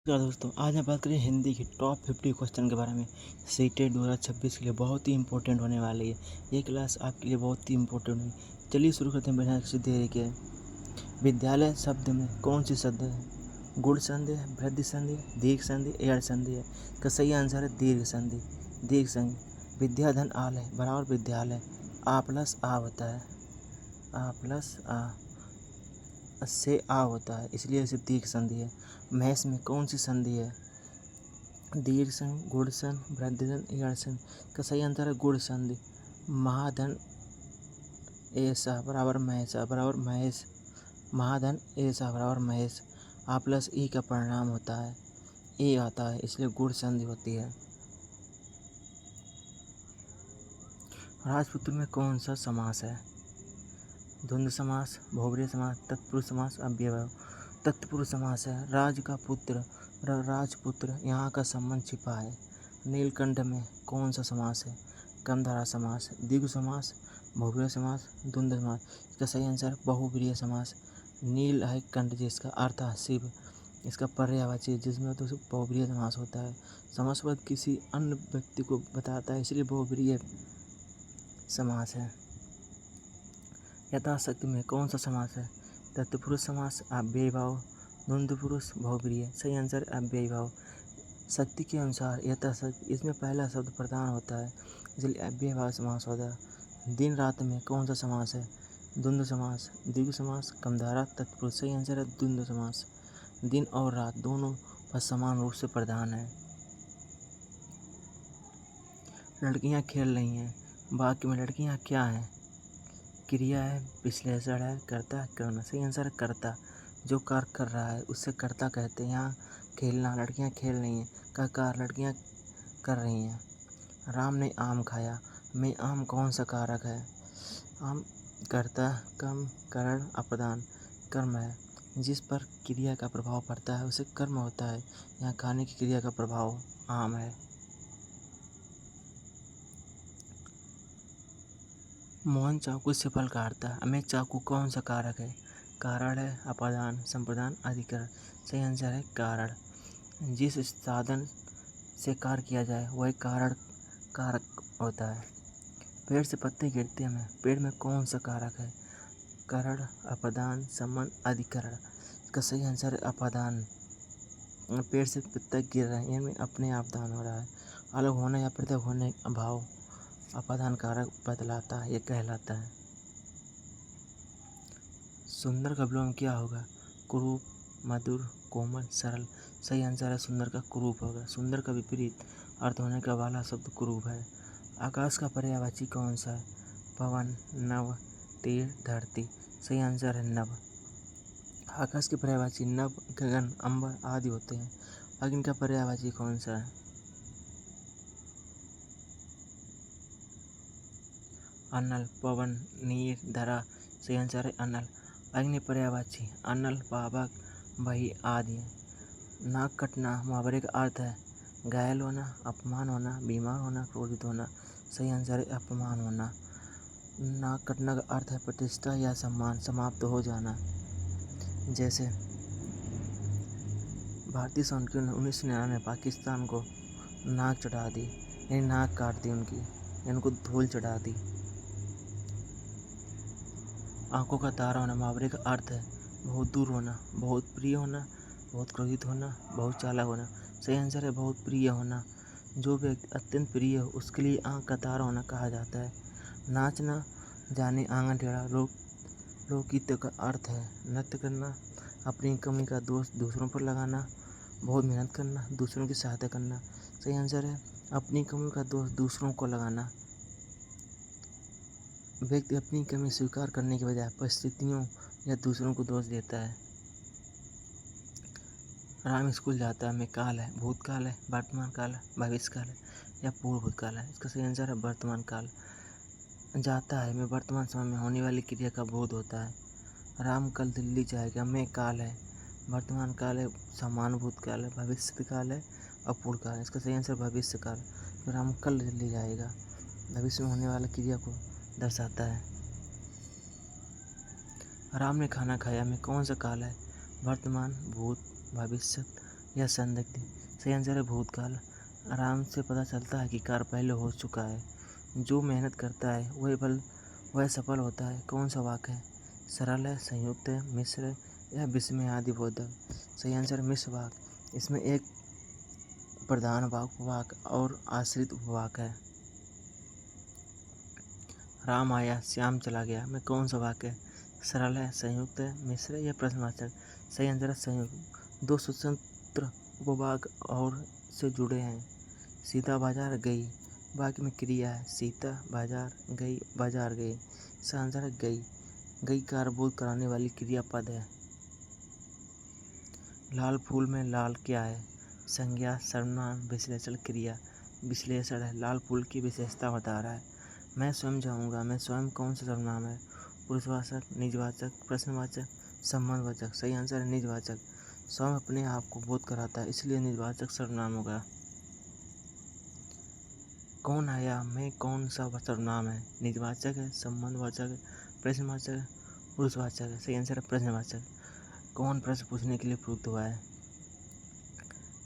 नमस्कार दोस्तों, आज हम बात करें हिंदी की टॉप 50 क्वेश्चन के बारे में। सीटेट 2026 के लिए बहुत ही इंपॉर्टेंट होने वाली है। ये क्लास आपके लिए बहुत ही इंपॉर्टेंट हुई। चलिए शुरू करते हैं बिना किसी देरी के। विद्यालय शब्द में कौन सी संधि है? गुण संधि है, वृद्धि संधि है, दीर्घ संधि, एड़ संधि है? इसका सही आंसर है दीर्घ संधि। दीर्घ संधि। विद्याधन आलय बराबर विद्यालय। आ प्लस आ होता है। आ प्लस आ से आ होता है, इसलिए इसे दीर्घ संधि है। महेश में कौन सी संधि है? दीर्घ संधि, गुण संधि, वृद्धि संधि, एड़ संधि? का सही आंसर है गुण संधि। महाधन ऐसा बराबर महेशा बराबर महेश। महाधन ऐसा बराबर महेश। आ प्लस ई का परिणाम होता है ए आता है, इसलिए गुण संधि होती है। राजपुत्र में कौन सा समास है? द्वंद्व समास, बहुब्रीहि समास, तत्पुरुष समास, अव्ययभाव। तत्पुरुष समास है। राज का पुत्र, राजपुत्र, यहाँ का संबंध छिपा है। नीलकंठ में कौन सा समास है? कर्मधारय समास, द्विगु समास, बहुब्रीहि समास, द्वंद्व समास? इसका सही आंसर बहुब्रीहि समास। नील है कंठ, जिसका अर्थ है शिव, इसका पर्यायवाची जिसमें तो बहुब्रीहि समास होता है। समासपद किसी अन्य व्यक्ति को बताता है, इसलिए बहुब्रीहि समास है। यथाशक्ति में कौन सा समास है? तत्पुरुष समास, अव्ययभाव, द्वंद्व पुरुष, बहुब्रीहि? सही आंसर अव्ययभाव। शक्ति के अनुसार यथाशक्ति, इसमें पहला शब्द प्रधान होता है, इसलिए अव्ययभाव समास होता है। दिन रात में कौन सा समास है? द्वंद्व समास, द्विगु समास, कर्मधारय, तत्पुरुष? सही आंसर है द्वंद्व समास। दिन और रात दोनों पर समान रूप से प्रधान है। लड़कियां खेल रही हैं, वाक्य में लड़कियां क्या हैं? क्रिया है, विश्लेषण है, कर्ता है, कर्म है? सही आंसर है कर्ता। जो कार्य कर रहा है उससे कर्ता कहते हैं। यहाँ खेलना, लड़कियां खेल रही हैं का कार्य लड़कियां कर रही हैं। राम ने आम खाया में आम कौन सा कारक है? आम कर्ता, कर्म, करण, अप्रधान। कर्म है। जिस पर क्रिया का प्रभाव पड़ता है उसे कर्म होता है। यहाँ खाने की क्रिया का प्रभाव आम है। मोहन चाकू से फल काटता है, हमें चाकू कौन सा कारक है? कारण है, अपादान, संप्रदान, अधिकरण? सही आंसर है कारण। जिस साधन से कार्य किया जाए वह कारण कारक होता है। पेड़ से पत्ते गिरते हैं, पेड़ में कौन सा कारक है? कारण, अपादान, संबंध, अधिकरण? इसका सही आंसर है अपादान। पेड़ से पत्ता गिर रहा है, इनमें अपने आप दान हो रहा है। अलग होने या पृथक होने का भाव अपादान कारक बतलाता है, यह कहलाता है। सुंदर का विलोम क्या होगा? कुरूप, मधुर, कोमल, सरल? सही आंसर है सुंदर का कुरूप होगा। सुंदर का विपरीत अर्थ होने का वाला शब्द कुरूप है। आकाश का पर्यायवाची कौन सा है? पवन, नभ, तीर, धरती? सही आंसर है नभ। आकाश के पर्यायवाची नभ, गगन, अंबर आदि होते हैं। अग्नि का पर्यायवाची कौन सा है? अनल, पवन, नीर, धरा? सही आंसर है अनल। अग्नि पर्यायवाची अनल, पावक, वही आदि है। नाक कटना मुहावरे का अर्थ है घायल होना, अपमान होना, बीमार होना, क्रोधित होना? सही आंसर है अपमान होना। नाक कटना का अर्थ है प्रतिष्ठा या सम्मान समाप्त हो जाना। जैसे भारतीय सैनिकों ने 1999 में पाकिस्तान को नाक चढ़ा दी, यानी नाक काट दी उनकी, यानी उनको धूल चढ़ा दी। आंखों का तारा होना मुहावरे का अर्थ है बहुत दूर होना, बहुत प्रिय होना, बहुत क्रोधित होना, बहुत चालाक होना? सही आंसर है बहुत प्रिय होना। जो व्यक्ति अत्यंत प्रिय हो उसके लिए आंख का तारा होना कहा जाता है। नाचना जाने आंगन टेढ़ा लोकगीत का अर्थ है नृत्य करना, अपनी कमी का दोष दूसरों पर लगाना, बहुत मेहनत करना, दूसरों की सहायता करना? सही आंसर है अपनी कमी का दोष दूसरों को लगाना। व्यक्ति अपनी कमी स्वीकार करने के बजाय परिस्थितियों या दूसरों को दोष देता है। राम स्कूल जाता है में काल है, भूतकाल है, वर्तमान काल है, भविष्य काल है या पूर्व भूतकाल है? इसका सही आंसर है वर्तमान काल। जाता है में वर्तमान समय में होने वाली क्रिया का बोध होता है। राम कल दिल्ली जाएगा में काल है, वर्तमान काल है, सामान्य भूतकाल है, भविष्य काल है और पूर्व काल है? इसका सही आंसर भविष्य काल। तो राम कल दिल्ली जाएगा भविष्य में होने वाली क्रिया को दर्शाता है। राम ने खाना खाया में कौन सा काल है? वर्तमान, भूत, भविष्य या संदिग्ध? सही आंसर है भूतकाल। आराम से पता चलता है कि कार्य पहले हो चुका है। जो मेहनत करता है वह सफल होता है। कौन सा वाक्य है? सरल है, संयुक्त है, मिश्र है या विस्मयादिबोधक? सही आंसर मिश्र वाक्य। इसमें एक प्रधान वाक्य और आश्रित उपवाक है। राम आया, श्याम चला गया में कौन सा वाक्य है? सरल है, संयुक्त है, मिश्र है या प्रश्नवाचक? सही आंसर है संयुक्त। दो स्वतंत्र उपवाक और से जुड़े हैं। सीता बाजार गई, वाक्य में क्रिया है। सीता बाजार गई, बाजार गई। इसका आंसर है गई। गई कार्यबोध कराने वाली क्रियापद है। लाल फूल में लाल क्या है? संज्ञा, सर्वनाम, विश्लेषण, क्रिया? विश्लेषण है। लाल फूल की विशेषता बता रहा है। मैं स्वयं जाऊंगा, मैं स्वयं कौन सा सर्वनाम है? पुरुषवाचक, निजवाचक, प्रश्नवाचक, संबंधवाचक? सही आंसर है निजवाचक। स्वयं अपने आप को बोध कराता है, इसलिए निजवाचक सर्वनाम होगा। कौन आया में कौन सा सर्वनाम है? निजवाचक है, संबंधवाचक है, प्रश्नवाचक है, पुरुषवाचक है? सही आंसर है प्रश्नवाचक। कौन प्रश्न पूछने के लिए प्रयुक्त हुआ है?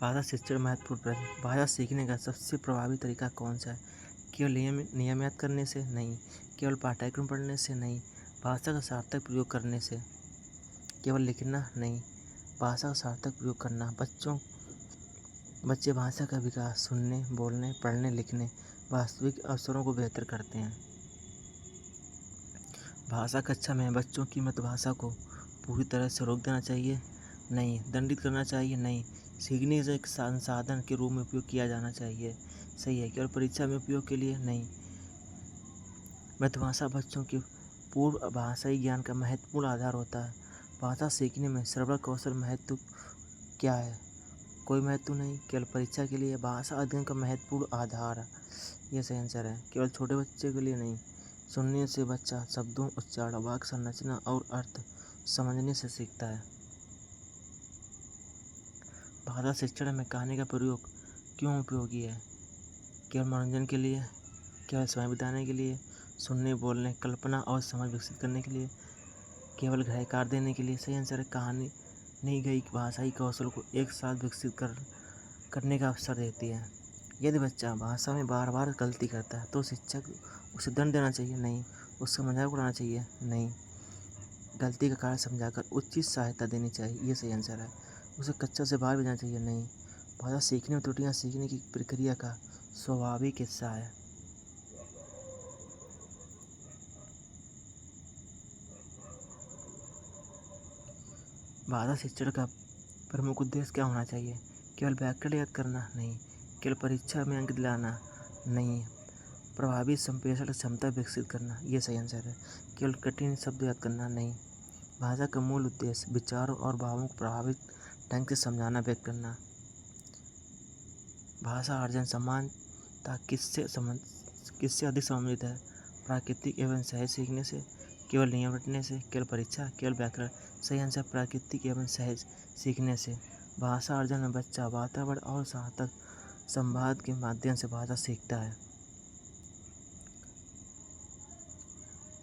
भाषा शिक्षण महत्वपूर्ण प्रश्न। भाषा सीखने का सबसे प्रभावी तरीका कौन सा है? केवल नियम याद करने से नहीं, केवल पाठ्यक्रम पढ़ने से नहीं, भाषा का सार्थक प्रयोग करने से। केवल लिखना नहीं, भाषा का सार्थक प्रयोग करना। बच्चे भाषा का विकास सुनने, बोलने, पढ़ने, लिखने, वास्तविक अवसरों को बेहतर करते हैं। भाषा कक्षा में बच्चों की मातृभाषा को पूरी तरह से रोक देना चाहिए? नहीं। दंडित करना चाहिए? नहीं। सीखने से एक संसाधन के रूप में उपयोग किया जाना चाहिए? सही है। केवल परीक्षा में उपयोग के लिए? नहीं। मातृभाषा बच्चों के पूर्व भाषाई ज्ञान का महत्वपूर्ण आधार होता है। भाषा सीखने में श्रवण कौशल महत्व क्या है? कोई महत्व नहीं। केवल परीक्षा के लिए भाषा अध्ययन का महत्वपूर्ण आधार है। यह सही आंसर है। केवल छोटे बच्चे के लिए नहीं। सुनने से बच्चा शब्दों, उच्चारण, वाक्य संरचना और अर्थ समझने से सीखता है। भाषा शिक्षण में कहानी का प्रयोग क्यों उपयोगी है? केवल मनोरंजन के लिए? केवल समय बिताने के लिए? सुनने, बोलने, कल्पना और समझ विकसित करने के लिए? केवल गृहकार देने के लिए? सही आंसर है कहानी नहीं गई भाषाई कौशल को एक साथ विकसित करने का अवसर देती है। यदि बच्चा भाषा में बार बार गलती करता है तो शिक्षक उसे दंड देना चाहिए? नहीं। उसका मजाक उड़ाना चाहिए? नहीं। गलती का कारण समझाकर उचित सहायता देनी चाहिए? ये सही आंसर है। उसे कक्षा से बाहर भेजना चाहिए? नहीं। भाषा सीखने और त्रुटियां सीखने की प्रक्रिया का स्वाभाविक हिस्सा है। भाषा शिक्षण का प्रमुख उद्देश्य क्या होना चाहिए? केवल व्याकरण याद करना? नहीं। केवल परीक्षा में अंक दिलाना? नहीं। प्रभावी संप्रेषण क्षमता विकसित करना? ये सही आंसर है। केवल कठिन शब्द याद करना? नहीं। भाषा का मूल उद्देश्य विचारों और भावों को प्रभावित ढंग से समझाना, व्यक्त करना। भाषा अर्जन समानता किससे अधिक संबंधित है? प्राकृतिक एवं सहज सीखने से? केवल नियम रटने से? केवल परीक्षा? केवल व्याकरण? सही आंसर प्राकृतिक एवं सहज सीखने से। भाषा अर्जन में बच्चा वातावरण और सार्थक संवाद के माध्यम से भाषा सीखता है।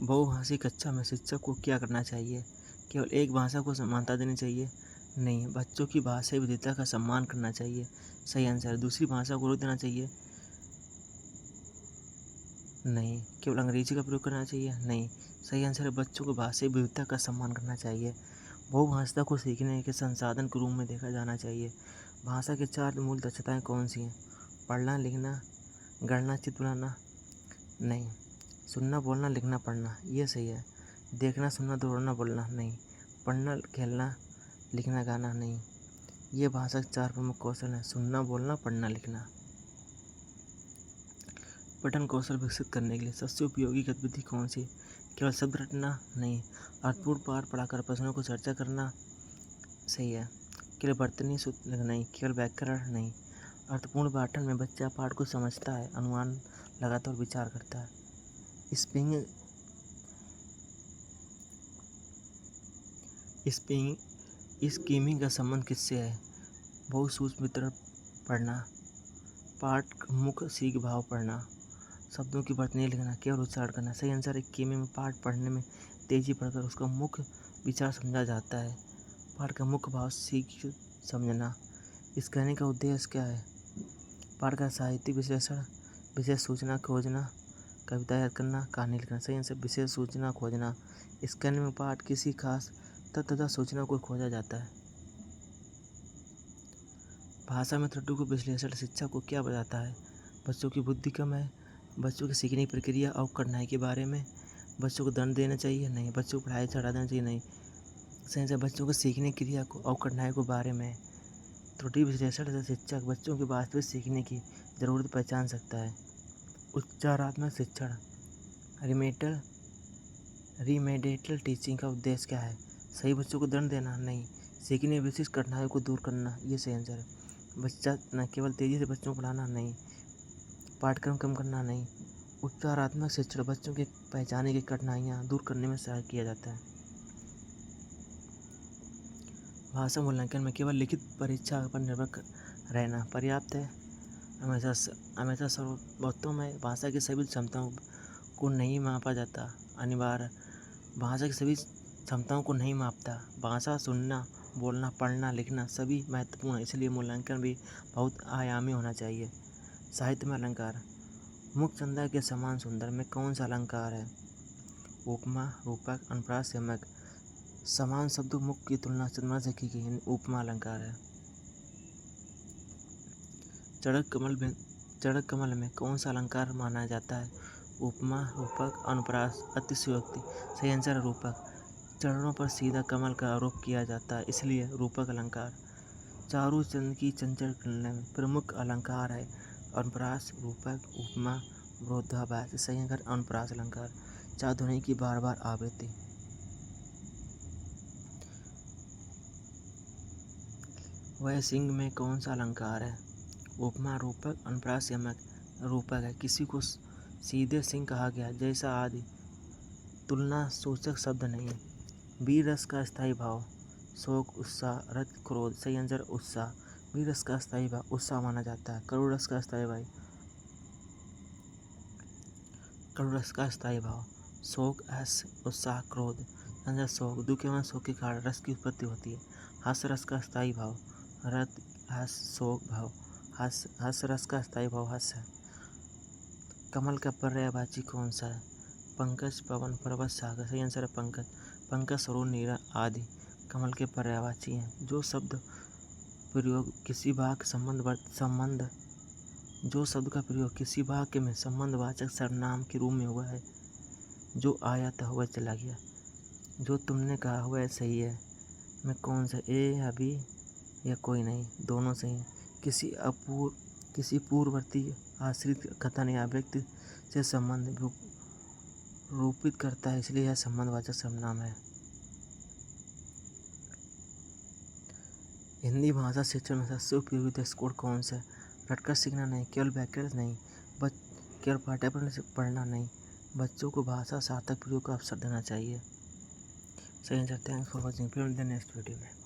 बहुभाषी कक्षा में शिक्षक को क्या करना चाहिए? केवल एक भाषा को समानता देनी चाहिए? नहीं। बच्चों की भाषाई विविधता का सम्मान करना चाहिए? सही आंसर है। दूसरी भाषा को रोक देना चाहिए? नहीं। केवल अंग्रेजी का प्रयोग करना चाहिए? नहीं। सही आंसर है बच्चों को भाषाई विविधता का सम्मान करना चाहिए। बहुभाषा को सीखने के संसाधन के रूप में देखा जाना चाहिए। भाषा की 4 मूल दक्षताएं कौन सी हैं? पढ़ना, लिखना, गढ़ना, चित्र बनाना? नहीं। सुनना, बोलना, लिखना, पढ़ना? ये सही है। देखना, सुनना, दौड़ना, बोलना? नहीं। पढ़ना, खेलना, लिखना, गाना? नहीं। ये भाषा के 4 प्रमुख कौशल हैं: सुनना, बोलना, पढ़ना, लिखना। पठन कौशल विकसित करने के लिए सबसे उपयोगी गतिविधि कौन सी? केवल शब्द रटना? नहीं। अर्थपूर्ण पाठ पढ़ाकर प्रश्नों को चर्चा करना? सही है। केवल वर्तनी सूत्र? नहीं। केवल व्याकरण? नहीं। अर्थपूर्ण पाठन में बच्चा पाठ को समझता है, अनुमान लगाता और विचार करता है। स्कीमिंग का संबंध किससे है? बहुत सूक्ष्म वितरण पढ़ना, पाठ मुख्य सीख भाव पढ़ना, शब्दों की वर्तनी लिखना, केवल उच्चारण करना? सही आंसर है स्कीमिंग में पाठ पढ़ने में तेजी पढ़कर उसका मुख्य विचार समझा जाता है। पाठ का मुख्य भाव सीख समझना। इस कहने का उद्देश्य क्या है? पाठ का साहित्यिक विश्लेषण, विशेष सूचना खोजना, कविता याद करना, कहानी लिखना। सही आंसर विशेष सूचना खोजना। इस कहने में पाठ किसी खास तथ्य तथा सूचना को खोजा जाता है। भाषा में त्रुटि को विश्लेषण शिक्षा को क्या बताता है? बच्चों की बुद्धि कम है, बच्चों की सीखने की प्रक्रिया और कठिनाई के बारे में, बच्चों को दंड देना चाहिए नहीं, बच्चों को पढ़ाई से हटा देना चाहिए नहीं। सही आंसर बच्चों को सीखने की क्रिया को और कठिनाई के बारे में। त्रुटि विश्लेषण से शिक्षक बच्चों की वास्तविक सीखने की जरूरत पहचान सकता है। उपचारात्मक शिक्षण, रीमेडिएटल टीचिंग का उद्देश्य क्या है? सही बच्चों को दंड देना नहीं, सीखने विशिष्ट कठिनाइयों को दूर करना। ये सही आंसर है। बच्चा न केवल तेजी से बच्चों को पढ़ाना नहीं, पाठ्यक्रम कम करना नहीं। उपचारात्मक शिक्षण बच्चों के पहचाने की कठिनाइयाँ दूर करने में सहायक किया जाता है। भाषा मूल्यांकन में केवल लिखित परीक्षा पर निर्भर रहना पर्याप्त है? हमेशा सर्वोत्तम में भाषा की सभी क्षमताओं को नहीं मापा जाता। अनिवार्य भाषा की सभी क्षमताओं को नहीं मापता। भाषा सुनना, बोलना, पढ़ना, लिखना सभी महत्वपूर्ण है, इसलिए मूल्यांकन भी बहुत आयामी होना चाहिए। साहित्य में अलंकार, मुक्त छंदा के समान सुंदर में कौन सा अलंकार है? उपमा, रूपक, अनुप्रास, यमक। समान शब्दों मुक्त की तुलना चंद्रमा से की गई उपमा अलंकार है। चढ़क कमल में कौन सा अलंकार माना जाता है? उपमा, रूपक, अनुप्रास, अतिशयोक्ति। सही आंसर है रूपक। चरणों पर सीधा कमल का आरोप किया जाता है, इसलिए रूपक अलंकार। चारों चंद की चंचल किरणें में प्रमुख अलंकार है अनुप्रास, रूपक, उपमा, विरोधाभास। सही आंसर अनुप्रास अलंकार। चार ध्वनि की बार बार आवृत्ति। वह सिंह में कौन सा अलंकार है? उपमा, रूपक, अनुप्रास, यमक। रूपक है। किसी को सीधे सिंह कहा गया जैसा आदि तुलना सूचक शब्द नहीं। वीर रस का स्थायी भाव, शोक, उत्साह, रज, क्रोध। सही आंसर उत्साह। वीर रस का स्थायी भाव उत्साह माना जाता है। करुण रस का स्थायी भाव शोक, हर्ष, उत्साह, क्रोध। आंसर शोक। दुख एवं शोक के कारण रस की उत्पत्ति होती है। हास्य रस का स्थायी भाव रत, हर्ष, शोक भाव हास्य रस का स्थायी भाव हर्ष है। कमल का पर्यायवाची कौन सा है? पंकज, पवन, पर्वत, सागर। सही आंसर है पंकज। पंकज, सरोवर, नीरा आदि कमल के पर्यायवाची हैं। जो शब्द का प्रयोग किसी वाक्य में संबंधवाचक सर्वनाम के रूप में हुआ है। जो आया था वह चला गया। जो तुमने कहा वह सही है में कौन सा? ए, अभी या कोई नहीं, दोनों सही हैं। किसी पूर्ववर्ती आश्रित कथन या व्यक्ति से संबंध रूपित करता है, इसलिए यह संबंधवाचक सर्वनाम है। हिंदी भाषा शिक्षण में सबसे उपयोगी दृष्टिकोण कौन सा है? रटकर सीखना नहीं, केवल व्याकरण नहीं, केवल पाठ्यक्रम से पढ़ना नहीं, बच्चों को भाषा सार्थक प्रयोग का अवसर देना चाहिए। सही आंसर। Thanks for watching. फिर मिलते हैं नेक्स्ट वीडियो में।